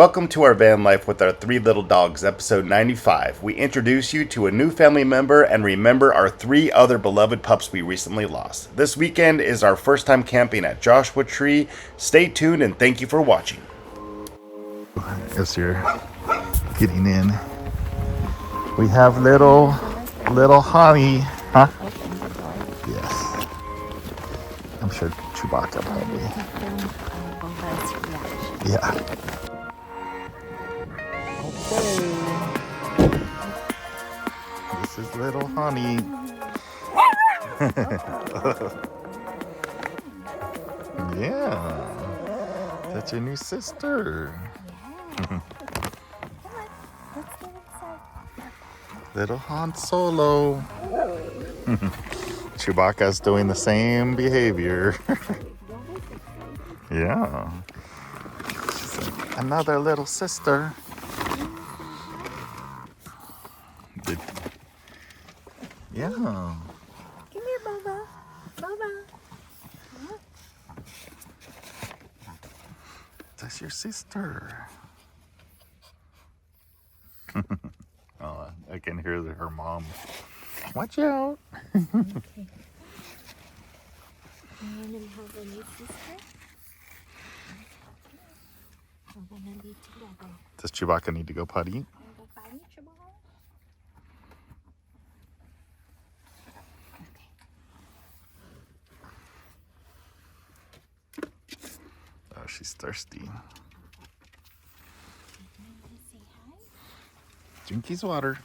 Welcome to our van life with our three little dogs, episode 95. We introduce you to a new family member and remember our three other beloved pups we recently lost. This weekend is our first time camping at Joshua Tree. Stay tuned and thank you for watching. As you're getting in, we have little honey, huh? Yes. I'm sure Chewbacca probably. Yeah. Okay. This is little honey. Yeah. That's your new sister. Yeah. Let's get inside. Little Han Solo. Chewbacca's doing the same behavior. Yeah. She's like, another little sister. Yeah. Come here, Boba. Boba. That's your sister. Oh, I can hear her mom. Watch out. Okay. And then have a new sister. We're gonna be together. Does Chewbacca need to go potty? Wanna go potty, Chewbacca? Okay. Oh, she's thirsty. Say hi. Jinky's water.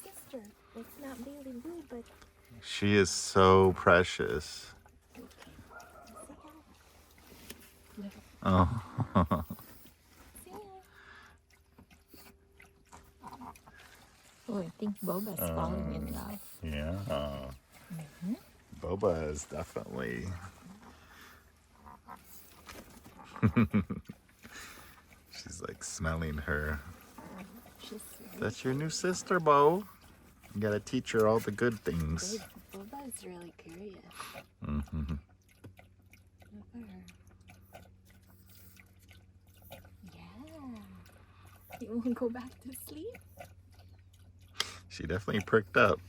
Sister. It's not really blue, but She is so precious. say hi. Oh. Say hi. Oh, I think Boba's falling in love. Yeah. Boba is definitely. She's like smelling her. She's That's your new sister, Bo. You gotta teach her all the good things. Boba is really curious. Mm-hmm. Look at her. Yeah. You want to go back to sleep? She definitely pricked up.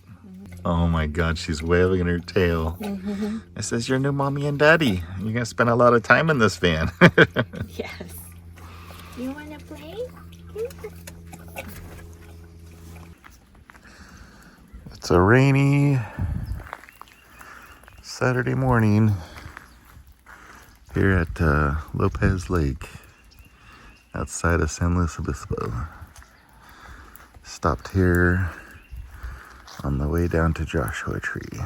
Oh my God, she's waving her tail. It says your new mommy and daddy. You're gonna spend a lot of time in this van. Yes. You want to play? It's a rainy Saturday morning here at Lopez Lake outside of San Luis Obispo. Stopped here on the way down to Joshua Tree.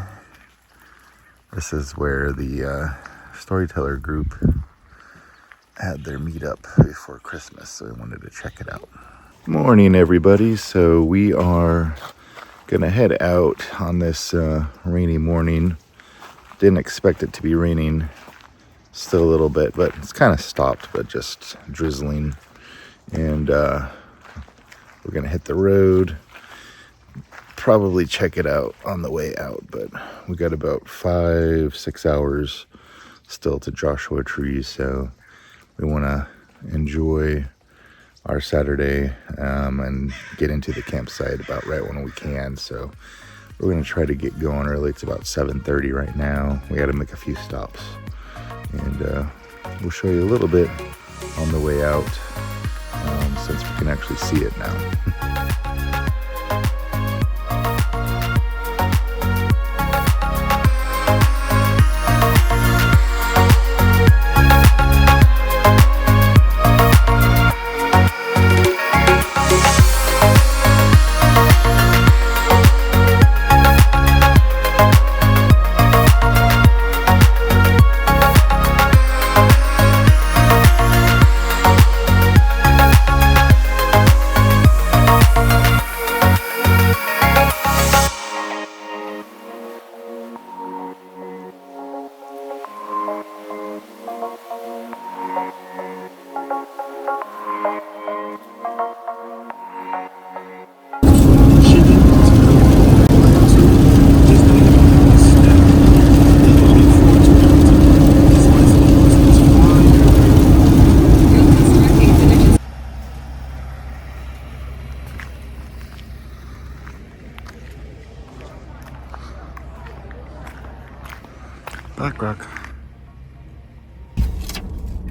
This is where the storyteller group had their meetup before Christmas, so I wanted to check it out. Morning, everybody. So we are gonna head out on this rainy morning. Didn't expect it to be raining still a little bit, but it's kind of stopped, but just drizzling. And we're gonna hit the road, probably check it out on the way out, but we got about 5-6 hours still to Joshua Tree, so we want to enjoy our Saturday and get into the campsite about right when we can. So we're going to try to get going early. It's about 7:30 right now. We got to make a few stops, and we'll show you a little bit on the way out since we can actually see it now.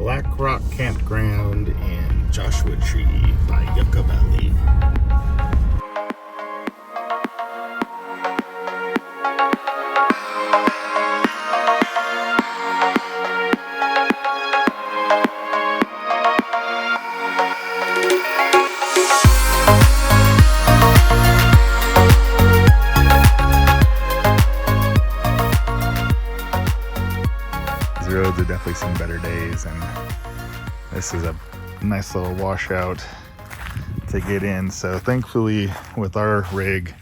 Black Rock Campground in Joshua Tree by Yucca Valley. These roads have definitely seen better days, and this is a nice little washout to get in. So thankfully with our rig,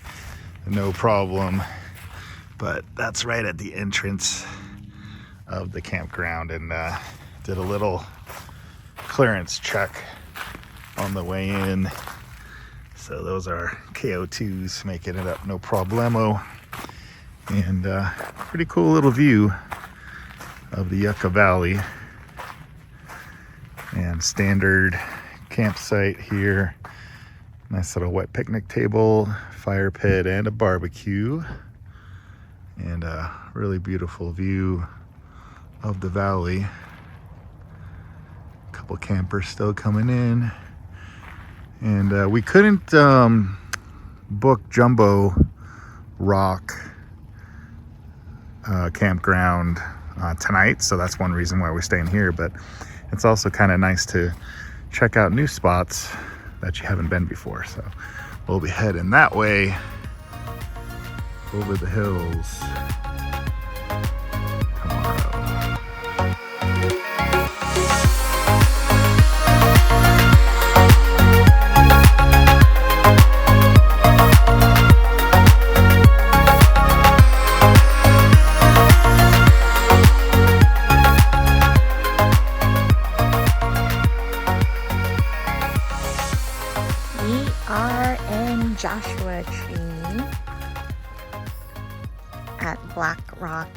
no problem. But that's right at the entrance of the campground, and did a little clearance check on the way in. So those are KO2s, making it up no problemo. And pretty cool little view of the Yucca Valley. And standard campsite here. Nice little wet picnic table, fire pit, and a barbecue. And a really beautiful view of the valley. A couple campers still coming in. And we couldn't book Jumbo Rock campground tonight, so that's one reason why we're staying here. But it's also kind of nice to check out new spots that you haven't been before. So we'll be heading that way over the hills tomorrow. We are in Joshua Tree at Black Rock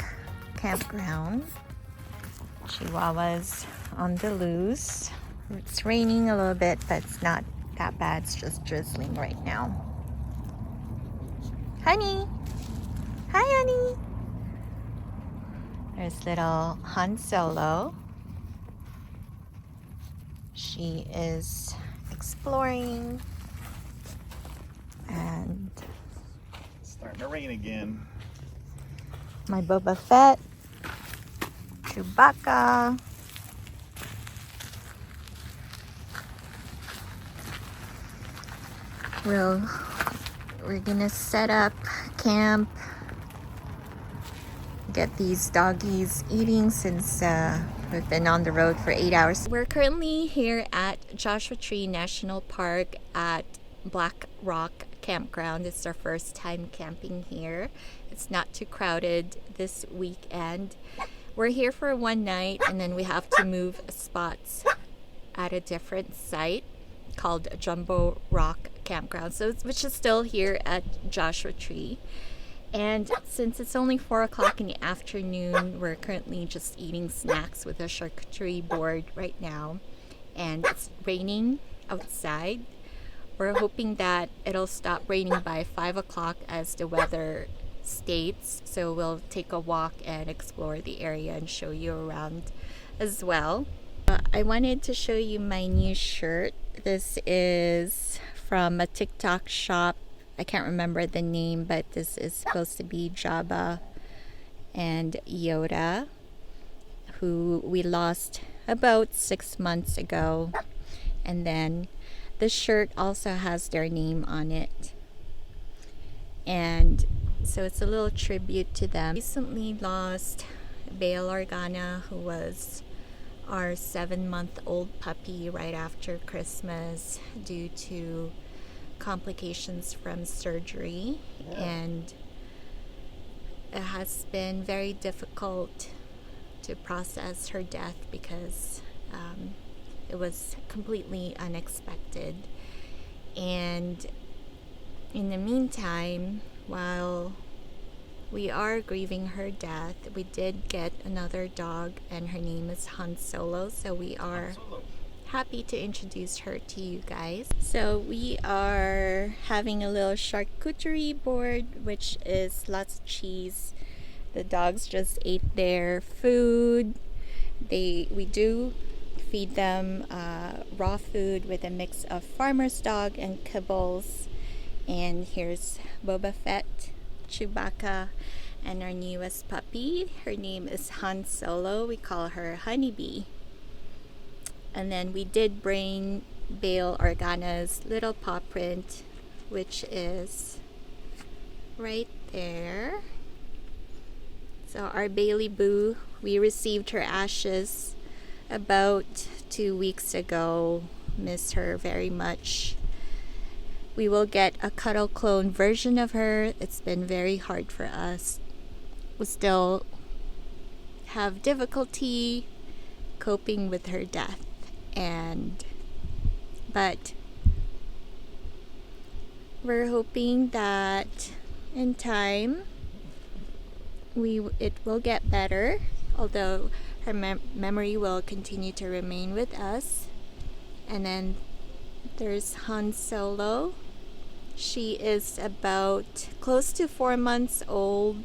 Campground. Chihuahuas on the loose. It's raining a little bit, but it's not that bad. It's just drizzling right now. Honey! Hi, honey! There's little Han Solo. She is exploring, and It's starting to rain again. my BobaFett, Chewbacca. We're gonna set up camp, get these doggies eating since we've been on the road for 8 hours. We're currently here at Joshua Tree National Park at Black Rock Campground. It's our first time camping here. It's not too crowded this weekend. We're here for one night, and then we have to move spots at a different site called Jumbo Rock Campground, which is still here at Joshua Tree. And since it's only 4 o'clock in the afternoon, we're currently just eating snacks with a charcuterie board right now. And it's raining outside. We're hoping that it'll stop raining by 5 o'clock as the weather states. So we'll take a walk and explore the area and show you around as well. I wanted to show you my new shirt. This is from a TikTok shop. I can't remember the name, but this is supposed to be Jabba and Yoda, who we lost about 6 months ago. And then the shirt also has their name on it. And so it's a little tribute to them. Recently lost Bail Organa, who was our 7-month-old puppy right after Christmas due to complications from surgery. And it has been very difficult to process her death because it was completely unexpected. And in the meantime, while we are grieving her death, we did get another dog, and her name is Han Solo, so we are happy to introduce her to you guys. So we are having a little charcuterie board, which is lots of cheese. The dogs just ate their food. We do feed them raw food with a mix of farmer's dog and kibbles. And here's BobaFett, Chewbacca, and our newest puppy. Her name is Han Solo. We call her Honeybee. And then we did bring Bail Organa's little paw print, which is right there. So our Bailey Boo, we received her ashes about 2 weeks ago. Miss her very much. We will get a cuddle clone version of her. It's been very hard for us. We still have difficulty coping with her death, but we're hoping that in time it will get better, although her memory will continue to remain with us. And then there's Han Solo. She is about close to 4 months old.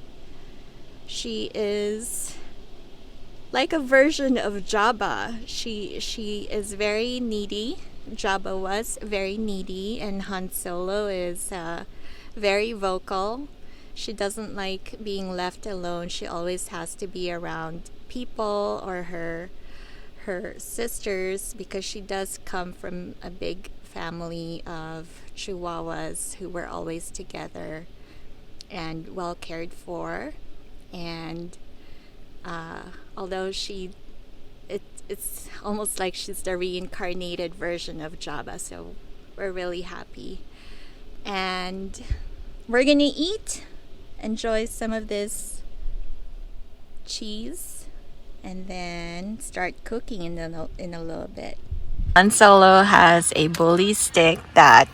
She is like a version of Jabba. She is very needy. Jabba was very needy, and Han Solo is very vocal. She doesn't like being left alone. She always has to be around people or her sisters, because she does come from a big family of chihuahuas who were always together and well cared for. And although it's almost like she's the reincarnated version of Jabba, so we're really happy. And we're gonna enjoy some of this cheese, and then start cooking in a little bit. Han Solo has a bully stick that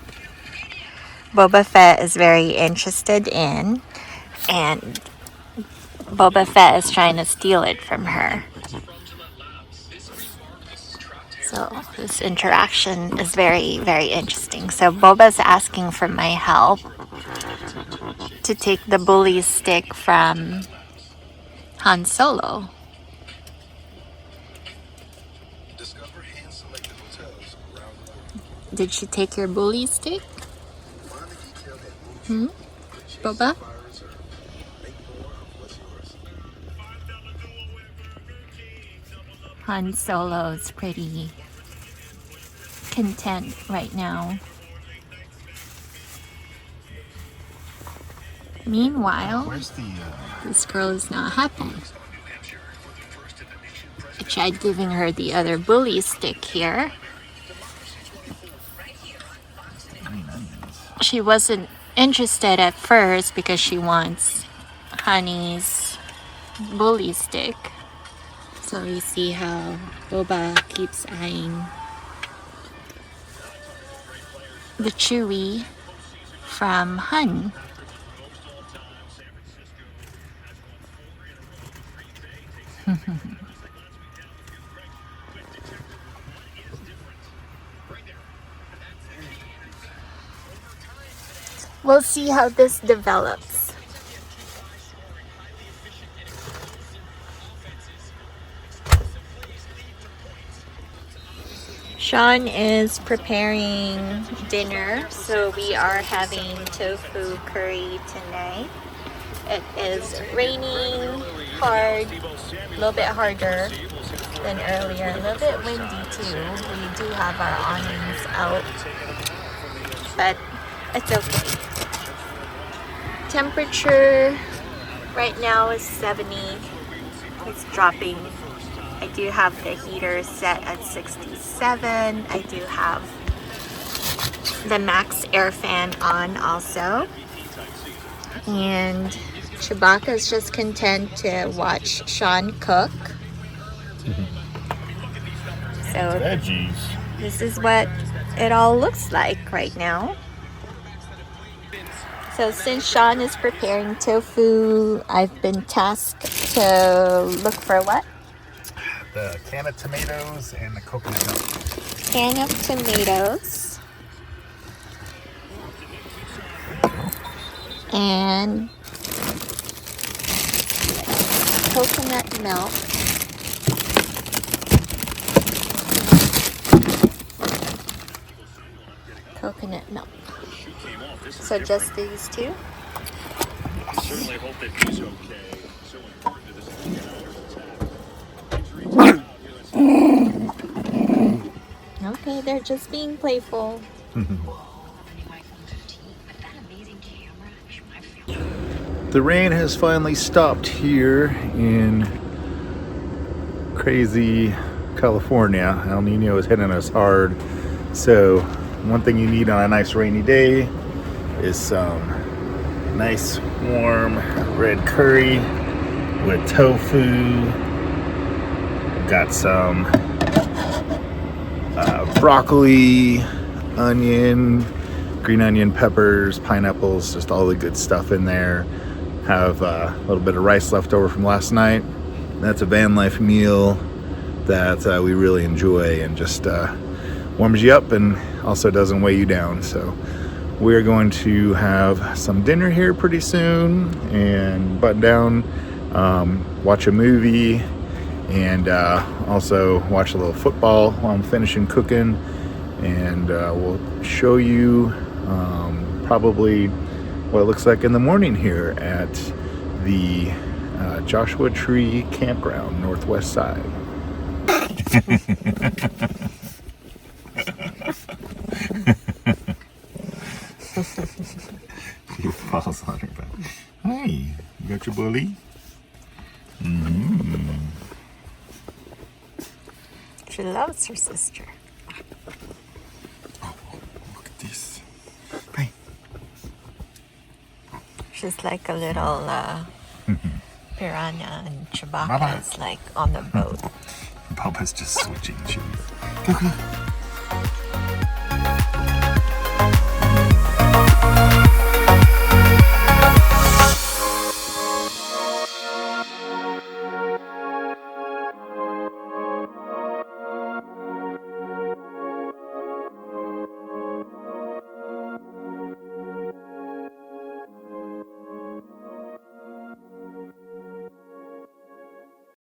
BobaFett is very interested in, and BobaFett is trying to steal it from her. So this interaction is very, very interesting. So Boba's asking for my help to take the bully stick from Han Solo. Did she take your bully stick? Boba? Han Solo's pretty content right now. Meanwhile, this girl is not happy. I tried giving her the other bully stick here. She wasn't interested at first because she wants Honey's bully stick. So we see how Boba keeps eyeing the Chewie from Han. We'll see how this develops. Sean is preparing dinner, so we are having tofu curry tonight. It is raining hard, a little bit harder than earlier, a little bit windy too. We do have our awnings out, but it's okay. Temperature right now is 70. It's dropping. I do have the heater set at 67. I do have the max air fan on also. And Chewbacca is just content to watch Sean cook. So Veggies. this is what it all looks like right now. So since Sean is preparing tofu, I've been tasked to look for what? The can of tomatoes and the coconut milk. Can of tomatoes. And coconut milk. coconut milk. So just these two? Certainly hope that he's okay. So important to this attack. Okay, they're just being playful. The rain has finally stopped here in crazy California. El Nino is hitting us hard. So one thing you need on a nice rainy day is some nice warm red curry with tofu. Got some broccoli, onion, green onion, peppers, pineapples, just all the good stuff in there. Have a little bit of rice left over from last night. That's a van life meal that we really enjoy and just warms you up and also doesn't weigh you down. So we're going to have some dinner here pretty soon and button down, watch a movie, and also watch a little football while I'm finishing cooking. And we'll show you probably what it looks like in the morning here at the Joshua Tree Campground, northwest side. She falls on her back. Hi, you got your bully? Mm-hmm. She loves her sister. Oh, look at this. Hi. She's like a little piranha, and Chewbacca Baba. is like on the boat. Boba's just switching shoes. Go, go.